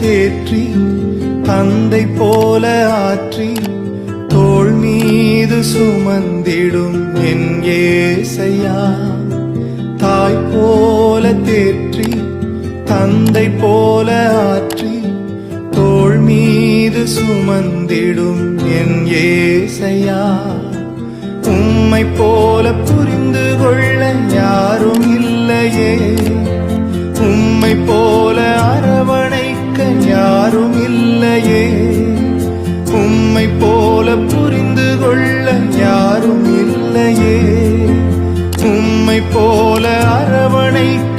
தேற்றி தந்தை போல ஆற்றி தோள் மீது சுமந்திடும் என் ஏசையா. தாய் போல தேற்றி தந்தை போல ஆற்றி தோள் மீது சுமந்திடும் என் ஏசையா. உம்மை போல புரிந்து கொள்ள யாரும் இல்லையே, உம்மை போல அரவணைக்க யாரும் இல்லையே, உம்மை போல புரிந்து கொள்ள யாரும் இல்லையே, உம்மை போல அரவணைக்க